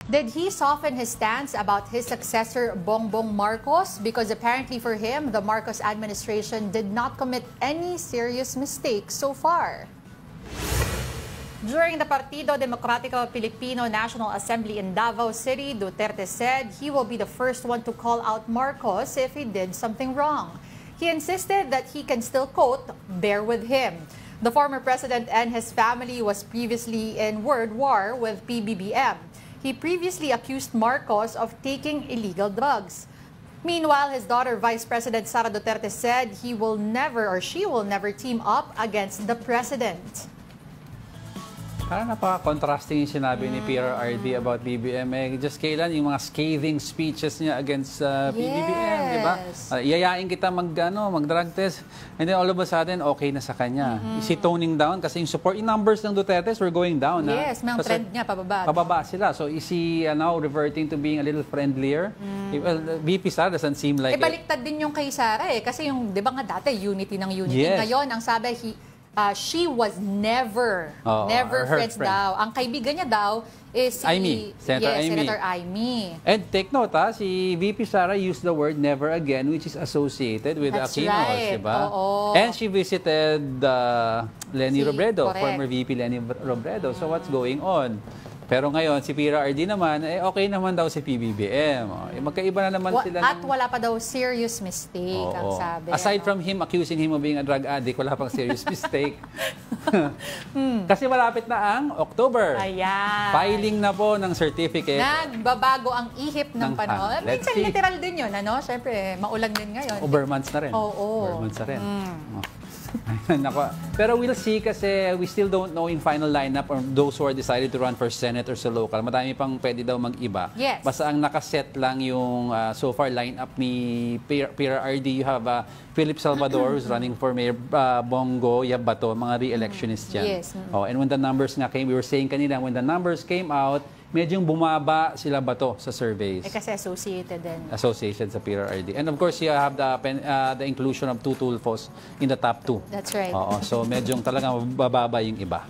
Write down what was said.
Did he soften his stance about his successor, Bongbong Marcos? Because apparently for him, the Marcos administration did not commit any serious mistakes so far. During the Partido Democratico Pilipino National Assembly in Davao City, Duterte said he will be the first one to call out Marcos if he did something wrong. He insisted that he can still, quote, bear with him. The former president and his family was previously in word war with PBBM. He previously accused Marcos of taking illegal drugs. Meanwhile, his daughter, Vice President Sara Duterte, said he will never or she will never team up against the president. Parang napaka-contrasting yung sinabi ni PRRD about BBM. Just kailan yung mga scathing speeches niya against PBBM, di ba? Yayain kita mag-drug test. And then all of a sudden, okay na sa kanya. Is he toning down? Kasi yung support, yung numbers ng Duterte were going down. Yes, may trend niya, pababa. Pababa sila. So is he now reverting to being a little friendlier? Well, VP Sara doesn't seem like baliktad din yung kay Sara eh. Kasi yung, di ba nga dati, unity ng unity. Yes. Ngayon, ang sabi, she was never friends daw. Ang kaibigan niya daw is si Amy, Senator Amy. And take note, si VP Sara used the word never again, which is associated with Aquinos, right. diba? And she visited Leni Robredo, former VP Leni Robredo. So what's going on? Pero ngayon, si PRRD naman, okay naman daw si PBBM. Magkaiba na naman sila. At wala pa daw serious mistake, ang sabi. Aside from him accusing him of being a drug addict, wala pang serious mistake. Kasi malapit na ang October. Ayan. Filing na po ng certificate. Nagbabago ang ihip ng panahon. Let's Minsan see. literal din yun, ano? Siyempre, maulan din ngayon. Overmonths na rin. Overmonths na rin. Pero we'll see kasi we still don't know in final lineup or those who are decided to run for Senate or sa local. Madami pang pwede daw mag-iba. Yes. Basta ang nakaset lang yung so far lineup ni PRRD. You have Philip Salvador who's running for Mayor, Bongo Yabato, mga re-electionists yan. Yes. And when the numbers nga came, we were saying kanina, when the numbers came out, medyo bumaba sila Bato sa surveys. Kasi associated din. Associated sa PRRD. And of course, you have the inclusion of two Tulfos in the top 2. That's right. So medyo talagang bababa yung iba.